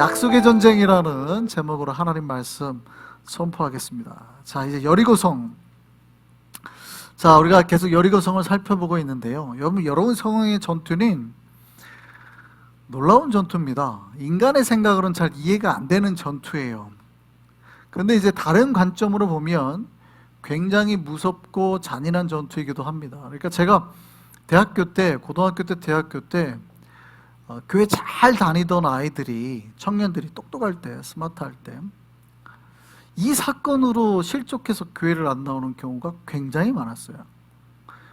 약속의 전쟁이라는 제목으로 하나님 말씀 선포하겠습니다. 자, 이제 여리고성. 자, 우리가 계속 여리고성을 살펴보고 있는데요. 여러분, 여리고성의 전투는 놀라운 전투입니다. 인간의 생각으로는 잘 이해가 안 되는 전투예요. 그런데 이제 다른 관점으로 보면 굉장히 무섭고 잔인한 전투이기도 합니다. 그러니까 제가 대학교 때, 고등학교 때, 대학교 때 교회 잘 다니던 아이들이, 청년들이 똑똑할 때, 스마트할 때 이 사건으로 실족해서 교회를 안 나오는 경우가 굉장히 많았어요.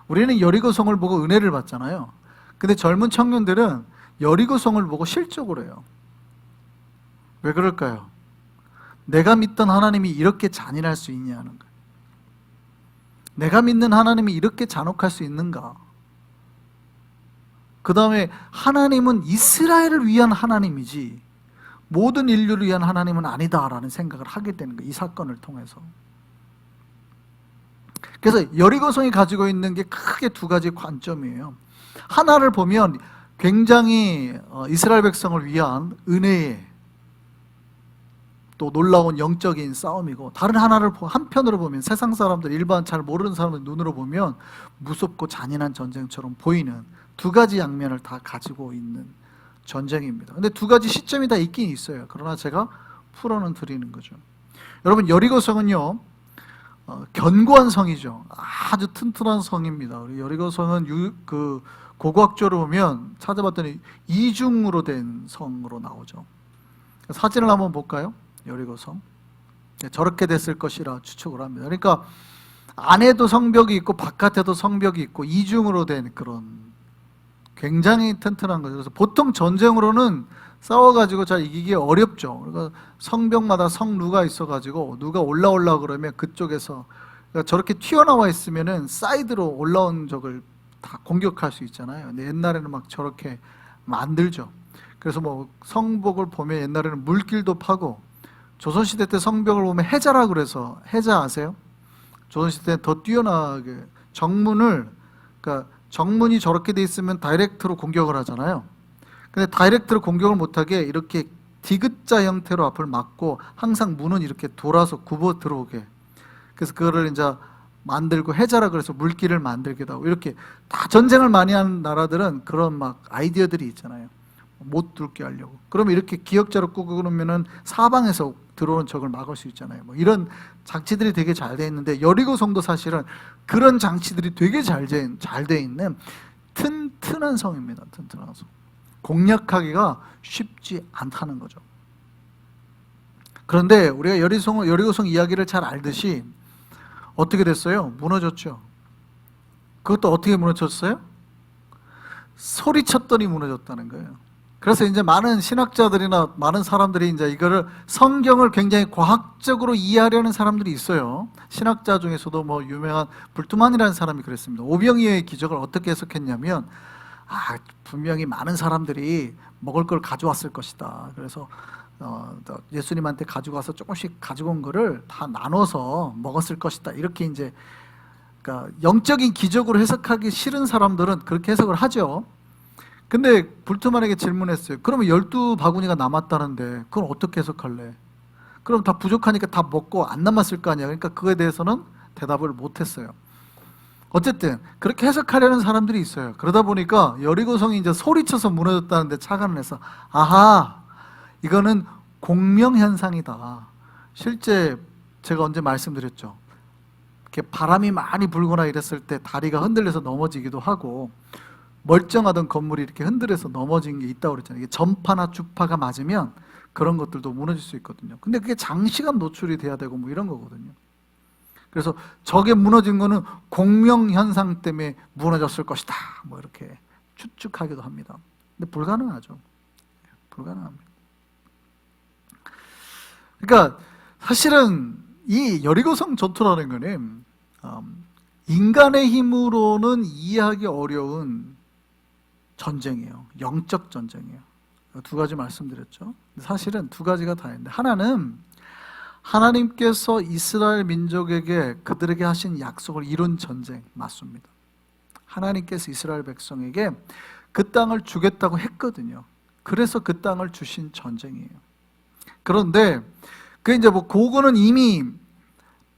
우리는 여리고성을 보고 은혜를 받잖아요. 근데 젊은 청년들은 여리고성을 보고 실족을 해요. 왜 그럴까요? 내가 믿던 하나님이 이렇게 잔인할 수 있냐는 거예요. 내가 믿는 하나님이 이렇게 잔혹할 수 있는가? 그 다음에 하나님은 이스라엘을 위한 하나님이지 모든 인류를 위한 하나님은 아니다라는 생각을 하게 되는 거예요. 이 사건을 통해서. 그래서 여리고성이 가지고 있는 게 크게 두 가지 관점이에요. 하나를 보면 굉장히 이스라엘 백성을 위한 은혜의 또 놀라운 영적인 싸움이고, 다른 하나를 한편으로 보면 세상 사람들, 일반 잘 모르는 사람들 눈으로 보면 무섭고 잔인한 전쟁처럼 보이는 두 가지 양면을 다 가지고 있는 전쟁입니다. 근데 두 가지 시점이 다 있긴 있어요. 그러나 제가 풀어는 드리는 거죠. 여러분, 여리고성은요 견고한 성이죠. 아주 튼튼한 성입니다. 여리고성은 고고학적으로 보면 찾아봤더니 이중으로 된 성으로 나오죠. 사진을 한번 볼까요? 여리고성. 저렇게 됐을 것이라 추측을 합니다. 그러니까 안에도 성벽이 있고 바깥에도 성벽이 있고 이중으로 된 그런 굉장히 튼튼한 거죠. 그래서 보통 전쟁으로는 싸워가지고 잘 이기기 어렵죠. 그러니까 성벽마다 성루가 있어가지고 누가 올라오려고 그러면 그쪽에서, 그러니까 저렇게 튀어나와 있으면은 사이드로 올라온 적을 다 공격할 수 있잖아요. 근데 옛날에는 막 저렇게 만들죠. 그래서 뭐 성벽을 보면 옛날에는 물길도 파고, 조선시대 때 성벽을 보면 해자라고 그래서, 해자 아세요? 조선시대 때 더 뛰어나게 정문을, 그러니까 정문이 저렇게 돼 있으면 다이렉트로 공격을 하잖아요. 근데 다이렉트로 공격을 못하게 이렇게 디귿자 형태로 앞을 막고 항상 문은 이렇게 돌아서 굽어 들어오게, 그래서 그거를 이제 만들고 해자라 그래서 물길을 만들기도 하고, 이렇게 다 전쟁을 많이 하는 나라들은 그런 막 아이디어들이 있잖아요. 못 들게 하려고. 그러면 이렇게 기역자로 꾸고 그러면은 사방에서 들어오는 적을 막을 수 있잖아요. 뭐 이런 장치들이 되게 잘 돼 있는데, 여리고성도 사실은 그런 장치들이 되게 잘 돼 있는 튼튼한 성입니다. 튼튼한 성. 공략하기가 쉽지 않다는 거죠. 그런데 우리가 여리고성 이야기를 잘 알듯이 어떻게 됐어요? 무너졌죠. 그것도 어떻게 무너졌어요? 소리쳤더니 무너졌다는 거예요. 그래서 이제 많은 신학자들이나 많은 사람들이 이제 이거를, 성경을 굉장히 과학적으로 이해하려는 사람들이 있어요. 신학자 중에서도 뭐 유명한 불트만이라는 사람이 그랬습니다. 오병이어의 기적을 어떻게 해석했냐면, 분명히 많은 사람들이 먹을 걸 가져왔을 것이다. 그래서 예수님한테 가지고 와서 조금씩 가지고 온 거를 다 나눠서 먹었을 것이다. 이렇게 이제, 그러니까 영적인 기적으로 해석하기 싫은 사람들은 그렇게 해석을 하죠. 근데 불트만에게 질문했어요. 그러면 12바구니가 남았다는데 그건 어떻게 해석할래? 그럼 다 부족하니까 다 먹고 안 남았을 거 아니야. 그러니까 그거에 대해서는 대답을 못했어요. 어쨌든 그렇게 해석하려는 사람들이 있어요. 그러다 보니까 여리고성이 이제 소리쳐서 무너졌다는데 착안을 해서, 아하, 이거는 공명현상이다. 실제 제가 언제 말씀드렸죠. 이렇게 바람이 많이 불거나 이랬을 때 다리가 흔들려서 넘어지기도 하고, 멀쩡하던 건물이 이렇게 흔들려서 넘어진 게 있다고 그랬잖아요. 이게 전파나 주파가 맞으면 그런 것들도 무너질 수 있거든요. 근데 그게 장시간 노출이 돼야 되고 뭐 이런 거거든요. 그래서 저게 무너진 거는 공명현상 때문에 무너졌을 것이다, 뭐 이렇게 추측하기도 합니다. 근데 불가능하죠. 불가능합니다. 그러니까 사실은 이 여리고성 전투라는 거는 인간의 힘으로는 이해하기 어려운 전쟁이에요. 영적 전쟁이에요. 두 가지 말씀드렸죠. 사실은 두 가지가 다 있는데, 하나는 하나님께서 이스라엘 민족에게 그들에게 하신 약속을 이룬 전쟁 맞습니다. 하나님께서 이스라엘 백성에게 그 땅을 주겠다고 했거든요. 그래서 그 땅을 주신 전쟁이에요. 그런데 그 이제 뭐 그거는 이미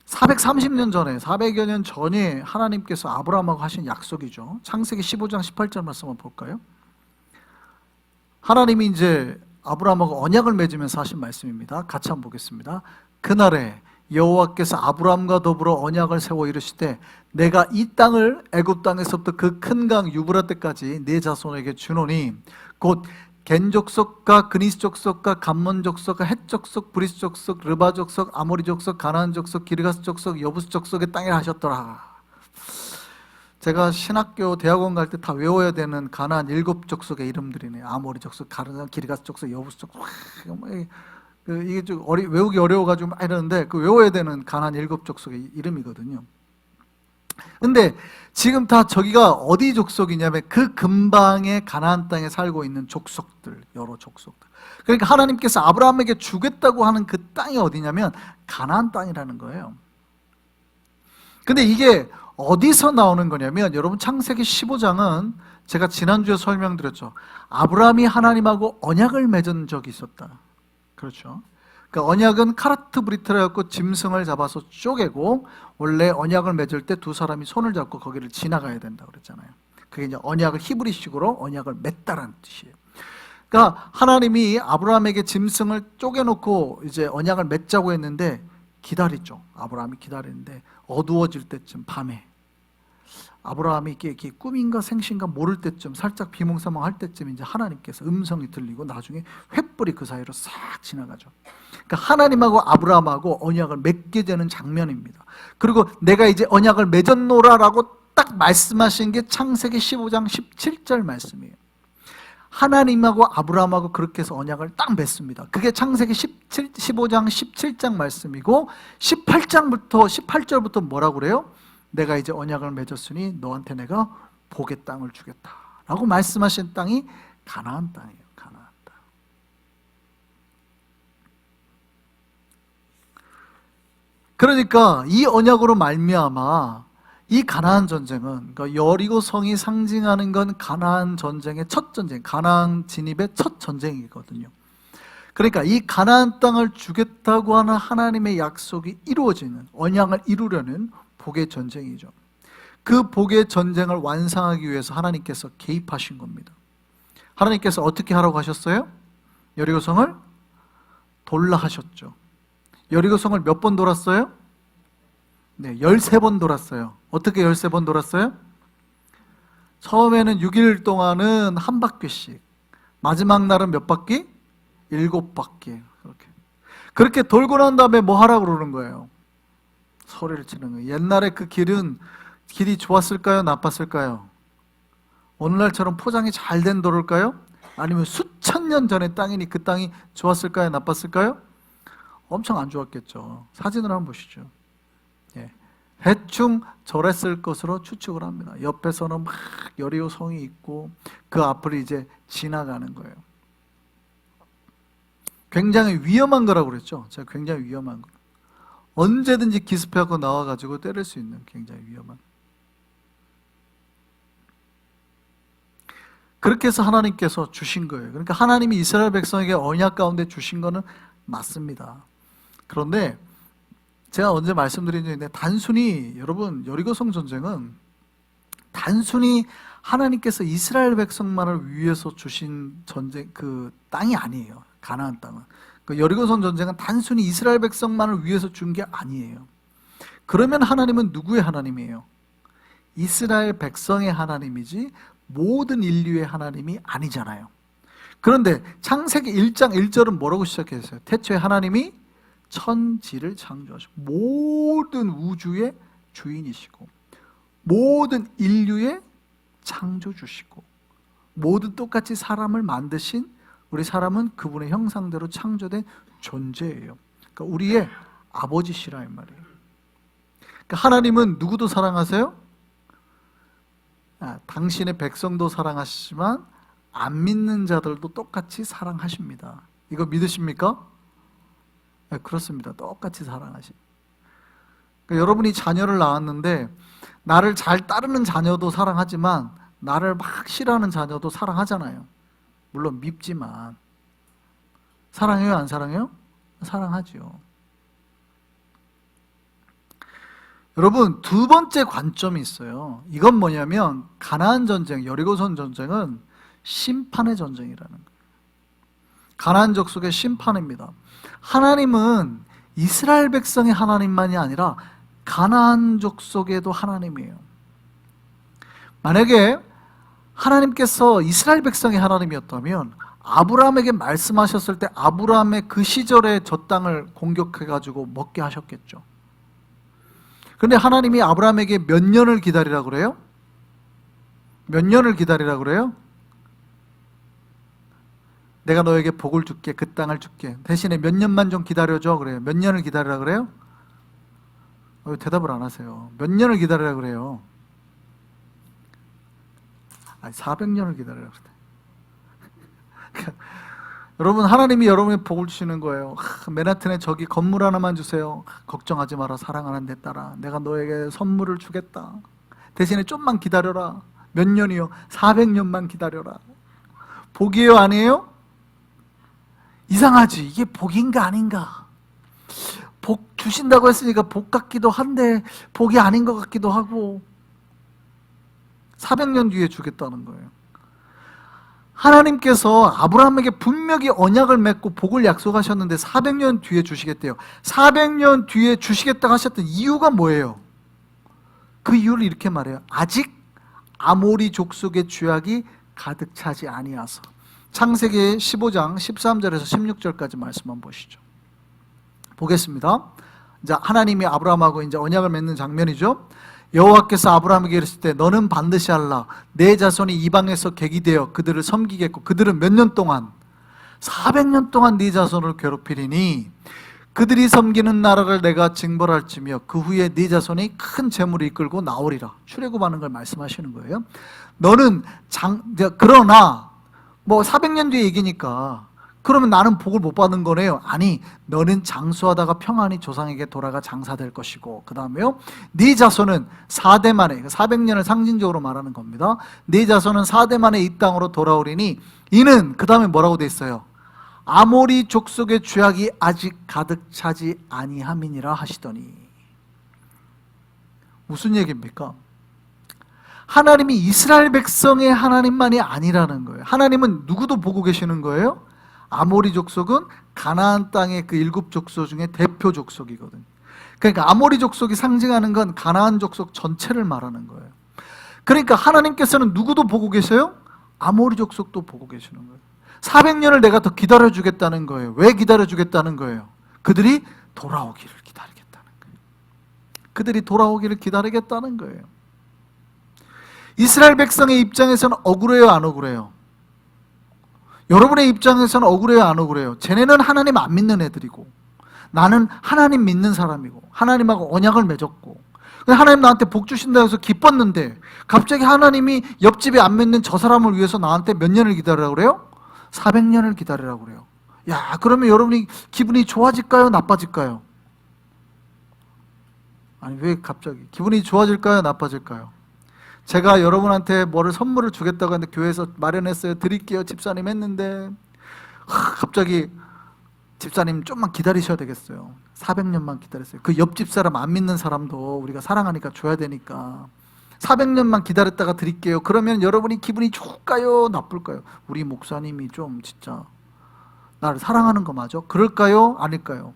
430년 전에 400여 년 전에 하나님께서 아브라함하고 하신 약속이죠. 창세기 15장 18절 말씀 한번 볼까요? 하나님이 이제 아브라함하고 언약을 맺으면서 하신 말씀입니다. 같이 한번 보겠습니다. 그날에 여호와께서 아브라함과 더불어 언약을 세워 이르시되 내가 이 땅을 애굽 땅에서부터 그 큰 강 유브라데까지 네 자손에게 주노니 곧 겐 족속과 그니스 족속과 감몬 족속과 헷 족속, 브리스 족속, 르바 족속, 아모리 족속, 가나안 족속, 기르가스 족속, 여부스 족속의 땅에 하셨더라. 제가 신학교 대학원 갈 때 다 외워야 되는 가나안 7족속의 이름들이네. 아모리 족속, 가나안, 기르가스 족속, 여부스 족속. 이게 좀 외우기 어려워가지고 막 이러는데 그 외워야 되는 가나안 7족속의 이름이거든요. 근데 지금 다 저기가 어디 족속이냐면 그 근방에 가나안 땅에 살고 있는 족속들, 여러 족속들. 그러니까 하나님께서 아브라함에게 주겠다고 하는 그 땅이 어디냐면 가나안 땅이라는 거예요. 근데 이게 어디서 나오는 거냐면 여러분 창세기 15장은 제가 지난주에 설명드렸죠. 아브라함이 하나님하고 언약을 맺은 적이 있었다. 그렇죠. 그러니까 언약은 카라트 브리트라 갖고 짐승을 잡아서 쪼개고 원래 언약을 맺을 때 두 사람이 손을 잡고 거기를 지나가야 된다고 그랬잖아요. 그게 이제 언약을 히브리식으로 언약을 맺다라는 뜻이에요. 그러니까 하나님이 아브라함에게 짐승을 쪼개놓고 이제 언약을 맺자고 했는데 기다리죠. 아브라함이 기다리는데 어두워질 때쯤 밤에 아브라함이 이게 꿈인가 생신가 모를 때쯤 살짝 비몽사몽할 때쯤 이제 하나님께서 음성이 들리고 나중에 횃불이 그 사이로 싹 지나가죠. 그러니까 하나님하고 아브라함하고 언약을 맺게 되는 장면입니다. 그리고 내가 이제 언약을 맺었노라라고 딱 말씀하신 게 창세기 15장 17절 말씀이에요. 하나님하고 아브라함하고 그렇게 해서 언약을 딱 맺습니다. 그게 창세기 15장 17장 말씀이고 18절부터 뭐라고 그래요? 내가 이제 언약을 맺었으니 너한테 내가 복의 땅을 주겠다라고 말씀하신 땅이 가나안 땅이에요. 가나안 땅. 그러니까 이 언약으로 말미암아 이 가나안 전쟁은 그러니까 여리고 성이 상징하는 건 가나안 전쟁의 첫 전쟁, 가나안 진입의 첫 전쟁이거든요. 그러니까 이 가나안 땅을 주겠다고 하는 하나님의 약속이 이루어지는, 언약을 이루려는 복의 전쟁이죠. 그 복의 전쟁을 완성하기 위해서 하나님께서 개입하신 겁니다. 하나님께서 어떻게 하라고 하셨어요? 여리고성을 돌라 하셨죠. 여리고성을 몇 번 돌았어요? 네, 13번 돌았어요. 어떻게 13번 돌았어요? 처음에는 6일 동안은 한 바퀴씩, 마지막 날은 몇 바퀴? 7바퀴. 그렇게 돌고 난 다음에 뭐 하라고 그러는 거예요? 소리를 치는 거예요. 옛날에 그 길이 좋았을까요? 나빴을까요? 오늘날처럼 포장이 잘 된 도로일까요? 아니면 수천 년 전의 땅이니 그 땅이 좋았을까요? 나빴을까요? 엄청 안 좋았겠죠. 사진을 한번 보시죠. 예. 대충 저랬을 것으로 추측을 합니다. 옆에서는 막 여리고 성이 있고 그 앞을 이제 지나가는 거예요. 굉장히 위험한 거라고 그랬죠. 제가 굉장히 위험한 거. 언제든지 기습하고 나와가지고 때릴 수 있는 굉장히 위험한. 그렇게 해서 하나님께서 주신 거예요. 그러니까 하나님이 이스라엘 백성에게 언약 가운데 주신 거는 맞습니다. 그런데 제가 언제 말씀드린 적이 있는데 단순히 여러분 여리고성 전쟁은 단순히 하나님께서 이스라엘 백성만을 위해서 주신 전쟁 그 땅이 아니에요. 가나안 땅은. 그 여리고성 전쟁은 단순히 이스라엘 백성만을 위해서 준 게 아니에요. 그러면 하나님은 누구의 하나님이에요? 이스라엘 백성의 하나님이지 모든 인류의 하나님이 아니잖아요. 그런데 창세기 1장 1절은 뭐라고 시작했어요? 태초에 하나님이 천지를 창조하시고 모든 우주의 주인이시고 모든 인류의 창조주시고 모든 똑같이 사람을 만드신 우리 사람은 그분의 형상대로 창조된 존재예요. 그러니까 우리의 아버지시라 이 말이에요. 그러니까 하나님은 누구도 사랑하세요? 당신의 백성도 사랑하시지만 안 믿는 자들도 똑같이 사랑하십니다. 이거 믿으십니까? 네, 그렇습니다. 똑같이 사랑하십니다. 그러니까 여러분이 자녀를 낳았는데 나를 잘 따르는 자녀도 사랑하지만 나를 막 싫어하는 자녀도 사랑하잖아요. 물론 밉지만. 사랑해요? 안 사랑해요? 사랑하죠. 여러분, 두 번째 관점이 있어요. 이건 뭐냐면 가나안 전쟁, 여리고성 전쟁은 심판의 전쟁이라는 거예요. 가나안 족속의 심판입니다. 하나님은 이스라엘 백성의 하나님만이 아니라 가나안 족속에도 하나님이에요. 만약에 하나님께서 이스라엘 백성의 하나님이었다면 아브라함에게 말씀하셨을 때 아브라함의 그 시절의 저 땅을 공격해가지고 먹게 하셨겠죠. 그런데 하나님이 아브라함에게 몇 년을 기다리라 그래요? 몇 년을 기다리라 그래요? 내가 너에게 복을 줄게, 그 땅을 줄게. 대신에 몇 년만 좀 기다려줘 그래요. 몇 년을 기다리라 그래요? 왜 대답을 안 하세요? 몇 년을 기다리라 그래요? 아니, 400년을 기다리라 그래. 여러분, 하나님이 여러분의 복을 주시는 거예요. 맨하튼에 저기 건물 하나만 주세요. 걱정하지 마라, 사랑하는 내 딸아. 내가 너에게 선물을 주겠다. 대신에 좀만 기다려라. 몇 년이요? 400년만 기다려라. 복이에요, 아니에요? 이상하지? 이게 복인가 아닌가? 복 주신다고 했으니까 복 같기도 한데 복이 아닌 것 같기도 하고. 400년 뒤에 주겠다는 거예요. 하나님께서 아브라함에게 분명히 언약을 맺고 복을 약속하셨는데 400년 뒤에 주시겠대요. 400년 뒤에 주시겠다고 하셨던 이유가 뭐예요? 그 이유를 이렇게 말해요. 아직 아모리 족속의 죄악이 가득 차지 아니하서. 창세기 15장 13절에서 16절까지 말씀만 보시죠. 보겠습니다. 이제 하나님이 아브라함하고 이제 언약을 맺는 장면이죠. 여호와께서 아브라함에게 이르실 때 너는 반드시 알라. 내 자손이 이방에서 객이 되어 그들을 섬기겠고 그들은 몇 년 동안 400년 동안 네 자손을 괴롭히리니 그들이 섬기는 나라를 내가 징벌할지며 그 후에 네 자손이 큰 재물을 이끌고 나오리라. 출애굽하는 걸 말씀하시는 거예요. 너는 그러나 뭐 400년 뒤에 얘기니까 그러면 나는 복을 못 받는 거네요. 아니, 너는 장수하다가 평안히 조상에게 돌아가 장사될 것이고, 그 다음에요, 네 자손은 4대 만에, 400년을 상징적으로 말하는 겁니다. 네 자손은 4대 만에 이 땅으로 돌아오리니 이는 그 다음에 뭐라고 돼 있어요? 아모리 족속의 죄악이 아직 가득 차지 아니함이니라 하시더니. 무슨 얘기입니까? 하나님이 이스라엘 백성의 하나님만이 아니라는 거예요. 하나님은 누구도 보고 계시는 거예요? 아모리 족속은 가나안 땅의 그 7 족속 중에 대표 족속이거든요. 그러니까 아모리 족속이 상징하는 건 가나안 족속 전체를 말하는 거예요. 그러니까 하나님께서는 누구도 보고 계세요? 아모리 족속도 보고 계시는 거예요. 400년을 내가 더 기다려주겠다는 거예요. 왜 기다려주겠다는 거예요? 그들이 돌아오기를 기다리겠다는 거예요. 그들이 돌아오기를 기다리겠다는 거예요. 이스라엘 백성의 입장에서는 억울해요, 안 억울해요? 여러분의 입장에서는 억울해요, 안 억울해요? 쟤네는 하나님 안 믿는 애들이고 나는 하나님 믿는 사람이고 하나님하고 언약을 맺었고 하나님 나한테 복 주신다 해서 기뻤는데 갑자기 하나님이 옆집에 안 믿는 저 사람을 위해서 나한테 몇 년을 기다리라고 그래요? 400년을 기다리라고 그래요. 야, 그러면 여러분이 기분이 좋아질까요, 나빠질까요? 아니, 왜 갑자기 기분이 좋아질까요, 나빠질까요? 제가 여러분한테 뭐를 선물을 주겠다고 했는데 교회에서 마련했어요. 드릴게요, 집사님 했는데 갑자기 집사님 좀만 기다리셔야 되겠어요. 400년만 기다렸어요. 그 옆집 사람 안 믿는 사람도 우리가 사랑하니까 줘야 되니까 400년만 기다렸다가 드릴게요. 그러면 여러분이 기분이 좋을까요, 나쁠까요? 우리 목사님이 좀 진짜 나를 사랑하는 거 맞아? 그럴까요, 아닐까요?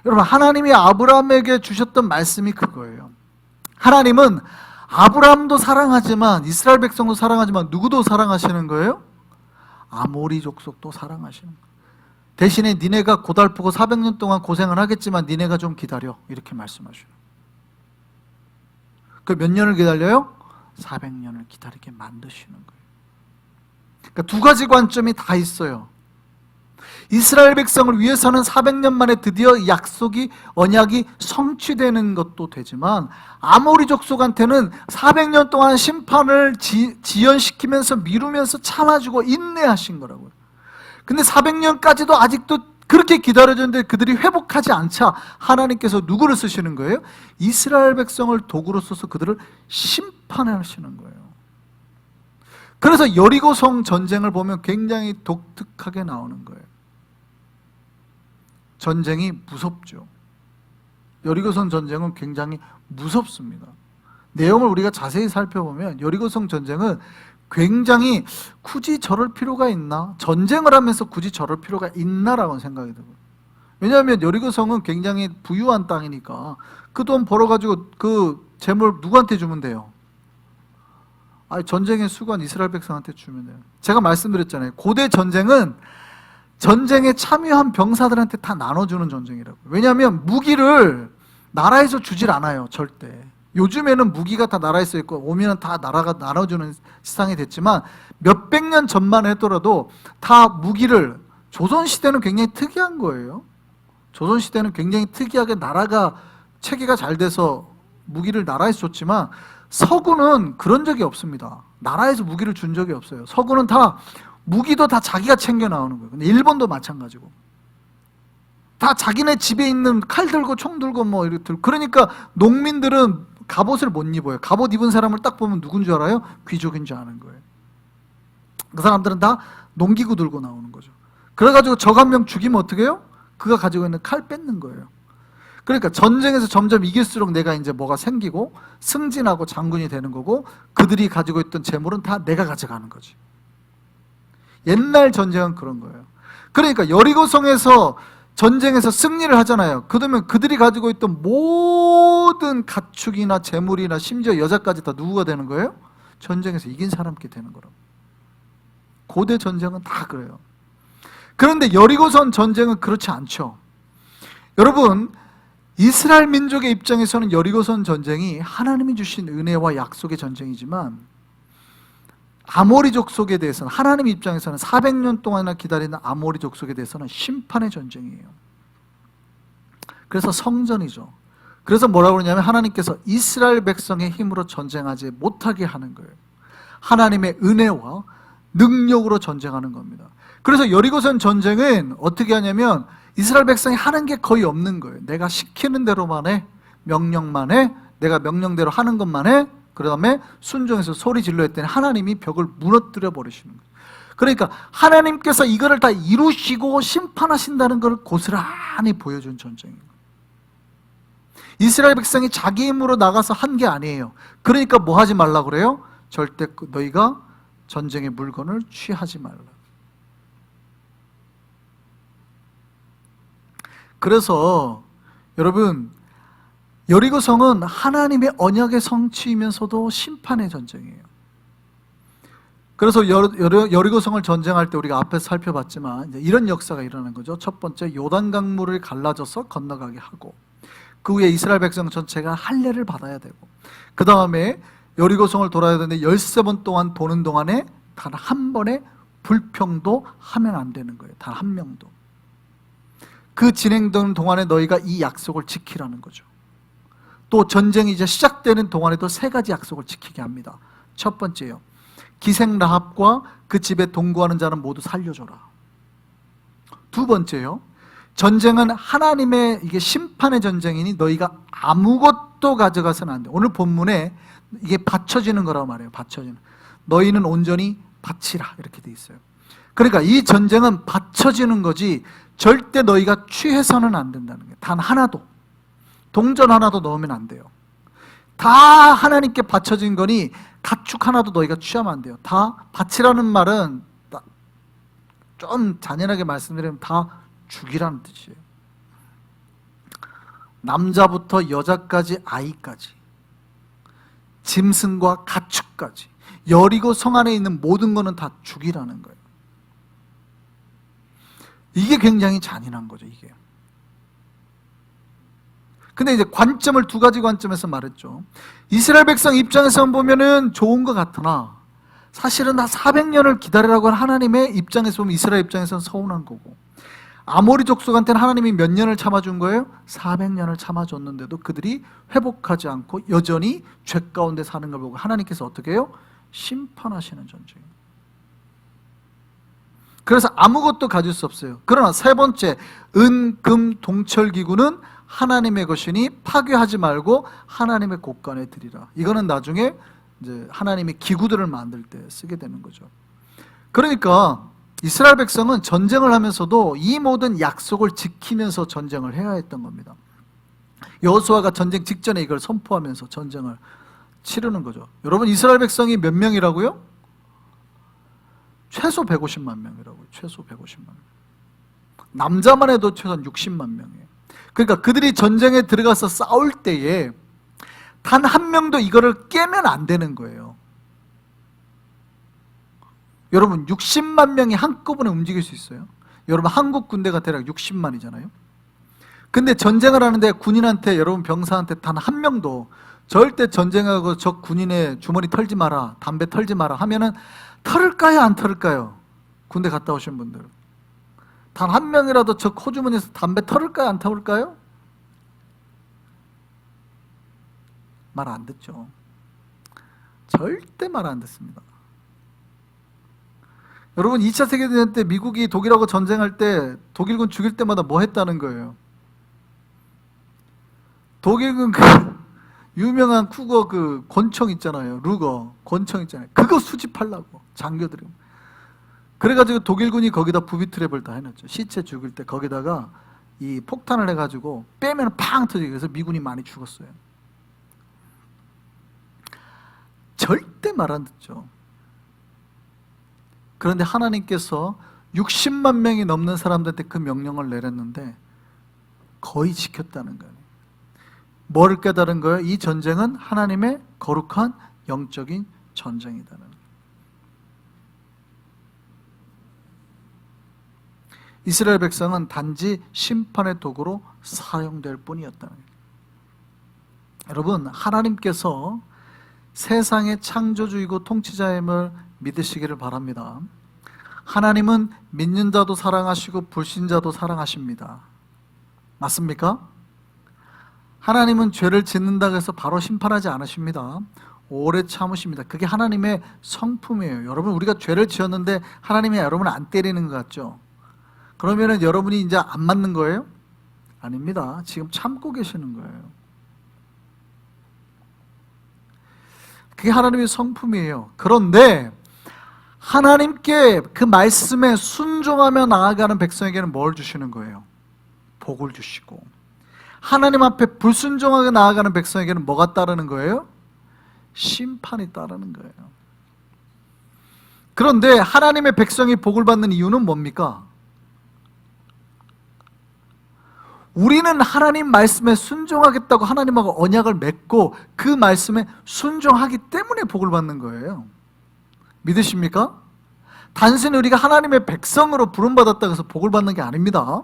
여러분, 하나님이 아브라함에게 주셨던 말씀이 그거예요. 하나님은 아브라함도 사랑하지만 이스라엘 백성도 사랑하지만 누구도 사랑하시는 거예요? 아모리 족속도 사랑하시는 거예요. 대신에 니네가 고달프고 400년 동안 고생을 하겠지만 니네가 좀 기다려, 이렇게 말씀하셔요. 그 몇 년을 기다려요? 400년을 기다리게 만드시는 거예요. 그러니까 두 가지 관점이 다 있어요. 이스라엘 백성을 위해서는 400년 만에 드디어 약속이, 언약이 성취되는 것도 되지만 아모리 족속한테는 400년 동안 심판을 지연시키면서 미루면서 참아주고 인내하신 거라고요. 근데 400년까지도 아직도 그렇게 기다려졌는데 그들이 회복하지 않자 하나님께서 누구를 쓰시는 거예요? 이스라엘 백성을 도구로 써서 그들을 심판하시는 거예요. 그래서 여리고성 전쟁을 보면 굉장히 독특하게 나오는 거예요. 전쟁이 무섭죠. 여리고성 전쟁은 굉장히 무섭습니다. 내용을 우리가 자세히 살펴보면 여리고성 전쟁은 굉장히 굳이 저럴 필요가 있나? 전쟁을 하면서 굳이 저럴 필요가 있나라고 생각이 들어요. 왜냐하면 여리고성은 굉장히 부유한 땅이니까 그 돈 벌어가지고 그 재물 누구한테 주면 돼요? 전쟁의 수고한 이스라엘 백성한테 주면 돼요. 제가 말씀드렸잖아요. 고대 전쟁은 전쟁에 참여한 병사들한테 다 나눠주는 전쟁이라고. 왜냐하면 무기를 나라에서 주질 않아요, 절대. 요즘에는 무기가 다 나라에서 있고 오면은 다 나라가 나눠주는 시상이 됐지만 몇백 년 전만 하더라도 다 무기를, 조선시대는 굉장히 특이한 거예요. 조선시대는 굉장히 특이하게 나라가 체계가 잘 돼서 무기를 나라에서 줬지만 서구는 그런 적이 없습니다. 나라에서 무기를 준 적이 없어요. 서구는 다 무기도 다 자기가 챙겨 나오는 거예요. 근데 일본도 마찬가지고 다 자기네 집에 있는 칼 들고 총 들고 뭐 이렇게 들고. 그러니까 농민들은 갑옷을 못 입어요. 갑옷 입은 사람을 딱 보면 누군 줄 알아요? 귀족인 줄 아는 거예요. 그 사람들은 다 농기구 들고 나오는 거죠. 그래가지고 적 한 명 죽이면 어떻게 해요? 그가 가지고 있는 칼 뺏는 거예요. 그러니까 전쟁에서 점점 이길수록 내가 이제 뭐가 생기고 승진하고 장군이 되는 거고 그들이 가지고 있던 재물은 다 내가 가져가는 거지. 옛날 전쟁은 그런 거예요. 그러니까 여리고성에서 전쟁에서 승리를 하잖아요. 그러면 그들이 가지고 있던 모든 가축이나 재물이나 심지어 여자까지 다 누구가 되는 거예요? 전쟁에서 이긴 사람께 되는 거라고. 고대 전쟁은 다 그래요. 그런데 여리고성 전쟁은 그렇지 않죠. 여러분, 이스라엘 민족의 입장에서는 여리고성 전쟁이 하나님이 주신 은혜와 약속의 전쟁이지만 아모리 족속에 대해서는, 하나님 입장에서는 400년 동안이나 기다리는 아모리 족속에 대해서는 심판의 전쟁이에요. 그래서 성전이죠. 그래서 뭐라고 그러냐면 하나님께서 이스라엘 백성의 힘으로 전쟁하지 못하게 하는 거예요. 하나님의 은혜와 능력으로 전쟁하는 겁니다. 그래서 여리고성 전쟁은 어떻게 하냐면 이스라엘 백성이 하는 게 거의 없는 거예요. 내가 시키는 대로만 해, 명령만 해, 내가 명령대로 하는 것만 해. 그 다음에 순종해서 소리 질러 했더니 하나님이 벽을 무너뜨려 버리시는 거예요. 그러니까 하나님께서 이거를 다 이루시고 심판하신다는 걸 고스란히 보여준 전쟁이에요. 이스라엘 백성이 자기 힘으로 나가서 한 게 아니에요. 그러니까 뭐 하지 말라 그래요? 절대 너희가 전쟁의 물건을 취하지 말라. 그래서 여러분, 여리고성은 하나님의 언약의 성취이면서도 심판의 전쟁이에요. 그래서 여리고성을 전쟁할 때 우리가 앞에서 살펴봤지만 이제 이런 역사가 일어나는 거죠. 첫 번째, 요단강물을 갈라져서 건너가게 하고, 그 후에 이스라엘 백성 전체가 할례를 받아야 되고, 그 다음에 여리고성을 돌아야 되는데 13번 동안 도는 동안에 단 한 번의 불평도 하면 안 되는 거예요. 단 한 명도. 그 진행되는 동안에 너희가 이 약속을 지키라는 거죠. 또 전쟁이 이제 시작되는 동안에도 세 가지 약속을 지키게 합니다. 첫 번째요, 기생 라합과 그 집에 동거하는 자는 모두 살려줘라. 두 번째요, 전쟁은 하나님의 이게 심판의 전쟁이니 너희가 아무것도 가져가서는 안 돼. 오늘 본문에 이게 바쳐지는 거라고 말해요. 바쳐지는. 너희는 온전히 바치라 이렇게 돼 있어요. 그러니까 이 전쟁은 바쳐지는 거지 절대 너희가 취해서는 안 된다는 거예요. 단 하나도, 동전 하나도 넣으면 안 돼요. 다 하나님께 바쳐진 거니 가축 하나도 너희가 취하면 안 돼요. 다 바치라는 말은 좀 잔인하게 말씀드리면 다 죽이라는 뜻이에요. 남자부터 여자까지 아이까지, 짐승과 가축까지, 여리고 성 안에 있는 모든 거는 다 죽이라는 거예요. 이게 굉장히 잔인한 거죠, 이게. 근데 이제 관점을 두 가지 관점에서 말했죠. 이스라엘 백성 입장에서 보면은 좋은 것 같으나 사실은 다 400년을 기다리라고 한 하나님의 입장에서 보면 이스라엘 입장에서는 서운한 거고, 아모리 족속한테는 하나님이 몇 년을 참아준 거예요? 400년을 참아줬는데도 그들이 회복하지 않고 여전히 죄 가운데 사는 걸 보고 하나님께서 어떻게 해요? 심판하시는 전쟁입니다. 그래서 아무것도 가질 수 없어요. 그러나 세 번째, 은, 금, 동철 기구는 하나님의 것이니 파괴하지 말고 하나님의 곳간에 드리라. 이거는 나중에 이제 하나님의 기구들을 만들 때 쓰게 되는 거죠. 그러니까 이스라엘 백성은 전쟁을 하면서도 이 모든 약속을 지키면서 전쟁을 해야 했던 겁니다. 여호수아가 전쟁 직전에 이걸 선포하면서 전쟁을 치르는 거죠. 여러분, 이스라엘 백성이 몇 명이라고요? 최소 150만 명이라고요. 최소 150만 명. 남자만 해도 최소 60만 명이에요. 그러니까 그들이 전쟁에 들어가서 싸울 때에 단 한 명도 이거를 깨면 안 되는 거예요. 여러분, 60만 명이 한꺼번에 움직일 수 있어요? 여러분, 한국 군대가 대략 60만이잖아요. 근데 전쟁을 하는데 군인한테, 여러분 병사한테 단 한 명도 절대 전쟁하고 적 군인의 주머니 털지 마라, 담배 털지 마라 하면은 털을까요, 안 털을까요? 군대 갔다 오신 분들, 단 한 명이라도 적 호주머니에서 담배 털을까요, 안 털을까요? 말 안 듣죠. 절대 말 안 듣습니다. 여러분, 2차 세계대전 때 미국이 독일하고 전쟁할 때 독일군 죽일 때마다 뭐 했다는 거예요? 독일군 그 유명한 쿠거 그 권총 있잖아요. 루거 권총 있잖아요. 그거 수집하려고 장교들이. 그래가지고 독일군이 거기다 부비 트랩을 다 해놨죠. 시체 죽일 때 거기다가 이 폭탄을 해가지고 빼면 팡 터지게. 그래서 미군이 많이 죽었어요. 절대 말 안 듣죠. 그런데 하나님께서 60만 명이 넘는 사람들한테 그 명령을 내렸는데 거의 지켰다는 거예요. 뭐를 깨달은 거예요? 이 전쟁은 하나님의 거룩한 영적인 전쟁이다는 거예요. 이스라엘 백성은 단지 심판의 도구로 사용될 뿐이었다는 거예요. 여러분, 하나님께서 세상의 창조주이고 통치자임을 믿으시기를 바랍니다. 하나님은 믿는 자도 사랑하시고 불신자도 사랑하십니다. 맞습니까? 하나님은 죄를 짓는다고 해서 바로 심판하지 않으십니다. 오래 참으십니다. 그게 하나님의 성품이에요. 여러분, 우리가 죄를 지었는데 하나님이 여러분을 안 때리는 것 같죠? 그러면 여러분이 이제 안 맞는 거예요? 아닙니다. 지금 참고 계시는 거예요. 그게 하나님의 성품이에요. 그런데 하나님께 그 말씀에 순종하며 나아가는 백성에게는 뭘 주시는 거예요? 복을 주시고, 하나님 앞에 불순종하게 나아가는 백성에게는 뭐가 따르는 거예요? 심판이 따르는 거예요. 그런데 하나님의 백성이 복을 받는 이유는 뭡니까? 우리는 하나님 말씀에 순종하겠다고 하나님하고 언약을 맺고 그 말씀에 순종하기 때문에 복을 받는 거예요. 믿으십니까? 단순히 우리가 하나님의 백성으로 부름받았다고 해서 복을 받는 게 아닙니다.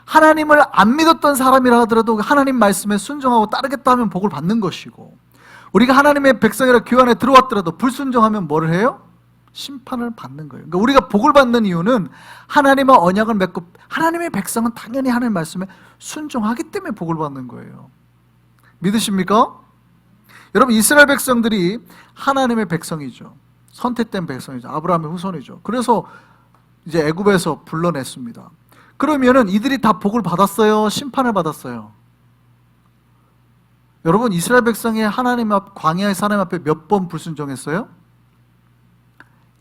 하나님을 안 믿었던 사람이라 하더라도 하나님 말씀에 순종하고 따르겠다 하면 복을 받는 것이고, 우리가 하나님의 백성이라 교회 안에 들어왔더라도 불순종하면 뭐를 해요? 심판을 받는 거예요. 그러니까 우리가 복을 받는 이유는 하나님과 언약을 맺고 하나님의 백성은 당연히 하나님 말씀에 순종하기 때문에 복을 받는 거예요. 믿으십니까? 여러분, 이스라엘 백성들이 하나님의 백성이죠. 선택된 백성이죠. 아브라함의 후손이죠. 그래서 이제 애굽에서 불러냈습니다. 그러면은 이들이 다 복을 받았어요? 심판을 받았어요? 여러분, 이스라엘 백성이 하나님 앞, 광야의 하나님 앞에 몇 번 불순종했어요?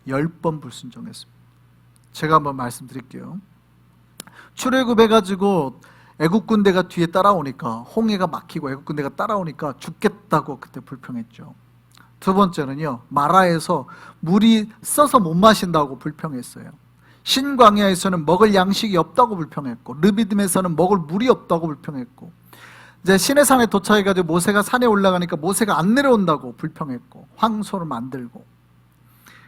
10번 불순종했습니다. 제가 한번 말씀드릴게요. 출애굽해가지고 애국 군대가 뒤에 따라오니까, 홍해가 막히고 애국 군대가 따라오니까 죽겠다고 그때 불평했죠. 두 번째는요, 마라에서 물이 써서 못 마신다고 불평했어요. 신광야에서는 먹을 양식이 없다고 불평했고, 르비딤에서는 먹을 물이 없다고 불평했고, 이제 시내산에 도착해가지고 모세가 산에 올라가니까 모세가 안 내려온다고 불평했고, 황소를 만들고,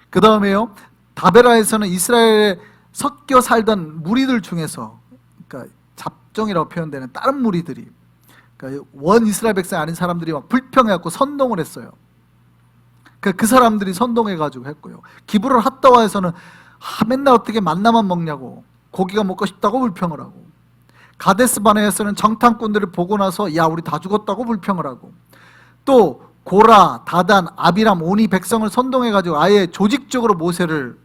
그 다음에요, 다베라에서는 이스라엘에 섞여 살던 무리들 중에서, 그러니까 잡종이라고 표현되는 다른 무리들이, 그러니까 원 이스라엘 백성이 아닌 사람들이 막 불평해갖고 선동을 했어요. 그 사람들이 선동해가지고 했고요. 기브론 핫다와에서는 맨날 어떻게 만나만 먹냐고, 고기가 먹고 싶다고 불평을 하고, 가데스 바네에서는 정탐꾼들을 보고 나서 야, 우리 다 죽었다고 불평을 하고, 또 고라, 다단, 아비람, 오니 백성을 선동해가지고 아예 조직적으로 모세를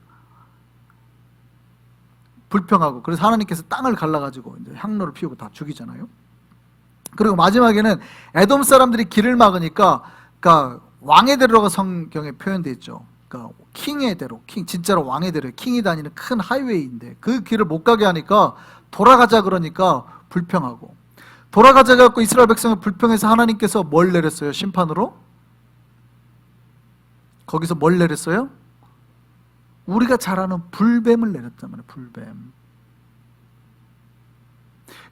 불평하고, 그래서 하나님께서 땅을 갈라가지고 이제 향로를 피우고 다 죽이잖아요. 그리고 마지막에는 에돔 사람들이 길을 막으니까, 그러니까 왕의 대로가 성경에 표현되어 있죠. 그러니까 킹의 대로, 진짜로 왕의 대로, 킹이 다니는 큰 하이웨이인데 그 길을 못 가게 하니까 돌아가자 그러니까 불평하고, 돌아가자 갖고 이스라엘 백성을 불평해서 하나님께서 뭘 내렸어요? 심판으로? 거기서 뭘 내렸어요? 우리가 잘 아는 불뱀을 내렸단 말이에요. 불뱀.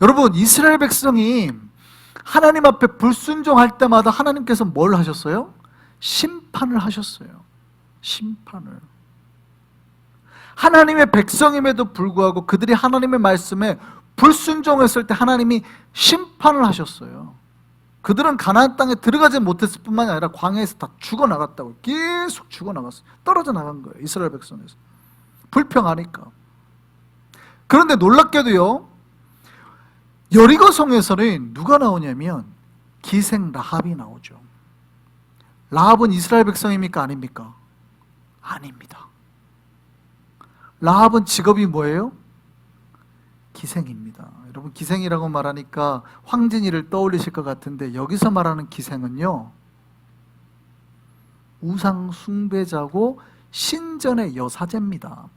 여러분, 이스라엘 백성이 하나님 앞에 불순종할 때마다 하나님께서 뭘 하셨어요? 심판을 하셨어요. 심판을. 하나님의 백성임에도 불구하고 그들이 하나님의 말씀에 불순종했을 때 하나님이 심판을 하셨어요. 그들은 가나안 땅에 들어가지 못했을 뿐만 아니라 광야에서 다 죽어나갔다고. 계속 죽어나갔어요. 떨어져 나간 거예요. 이스라엘 백성에서. 불평하니까. 그런데 놀랍게도요, 여리고성에서는 누가 나오냐면 기생 라합이 나오죠. 라합은 이스라엘 백성입니까? 아닙니까? 아닙니다. 라합은 직업이 뭐예요? 기생입니다. 여러분, 기생이라고 말하니까 황진이를 떠올리실 것 같은데 여기서 말하는 기생은요, 우상 숭배자고 신전의 여사제입니다.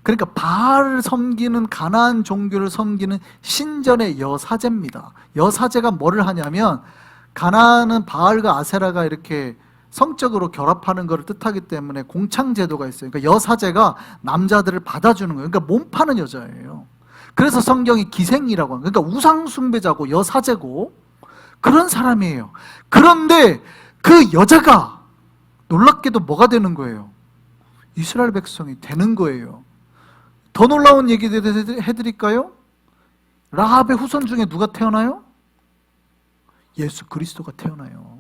그러니까 바알을 섬기는, 가나안 종교를 섬기는 신전의 여사제입니다. 여사제가 뭐를 하냐면, 가나안은 바알과 아세라가 이렇게 성적으로 결합하는 것을 뜻하기 때문에 공창제도가 있어요. 그러니까 여사제가 남자들을 받아주는 거예요. 그러니까 몸 파는 여자예요. 그래서 성경이 기생이라고 하는 거예요. 그러니까 우상 숭배자고 여사제고 그런 사람이에요. 그런데 그 여자가 놀랍게도 뭐가 되는 거예요? 이스라엘 백성이 되는 거예요. 더 놀라운 얘기 해드릴까요? 라합의 후손 중에 누가 태어나요? 예수 그리스도가 태어나요.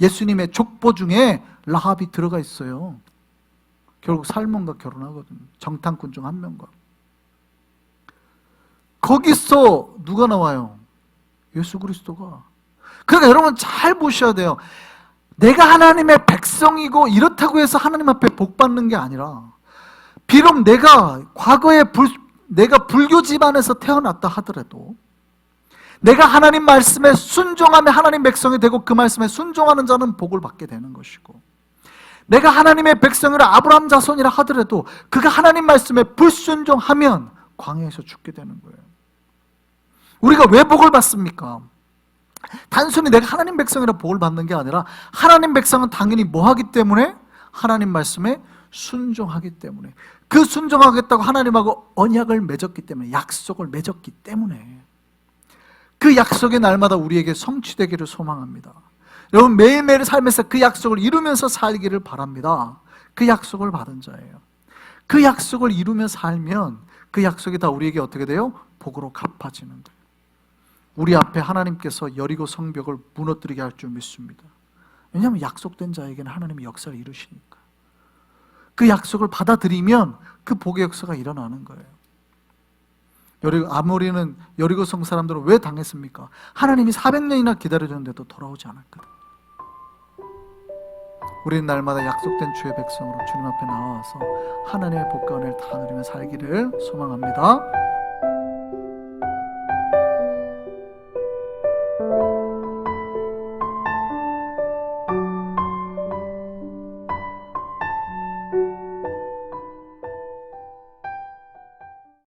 예수님의 족보 중에 라합이 들어가 있어요. 결국 살몬과 결혼하거든요. 정탐꾼 중 한 명과. 거기서 누가 나와요? 예수 그리스도가. 그러니까 여러분 잘 보셔야 돼요. 내가 하나님의 백성이고 이렇다고 해서 하나님 앞에 복 받는 게 아니라, 비록 내가 과거에 내가 불교 집안에서 태어났다 하더라도 내가 하나님 말씀에 순종하며 하나님 백성이 되고 그 말씀에 순종하는 자는 복을 받게 되는 것이고, 내가 하나님의 백성이라 아브라함 자손이라 하더라도 그가 하나님 말씀에 불순종하면 광야에서 죽게 되는 거예요. 우리가 왜 복을 받습니까? 단순히 내가 하나님 백성이라 복을 받는 게 아니라 하나님 백성은 당연히 뭐 하기 때문에? 하나님 말씀에 순종하기 때문에. 그 순종하겠다고 하나님하고 언약을 맺었기 때문에, 약속을 맺었기 때문에 그 약속의 날마다 우리에게 성취되기를 소망합니다. 여러분, 매일매일 삶에서 그 약속을 이루면서 살기를 바랍니다. 그 약속을 받은 자예요. 그 약속을 이루며 살면 그 약속이 다 우리에게 어떻게 돼요? 복으로 갚아지는 거예요. 우리 앞에 하나님께서 여리고 성벽을 무너뜨리게 할 줄 믿습니다. 왜냐하면 약속된 자에게는 하나님이 역사를 이루시니까. 그 약속을 받아들이면 그 복의 역사가 일어나는 거예요. 아모리는, 여리고성 사람들은 왜 당했습니까? 하나님이 400년이나 기다려줬는데도 돌아오지 않았거든. 우리는 날마다 약속된 주의 백성으로 주님 앞에 나와서 하나님의 복과 은혜를 다 누리며 살기를 소망합니다.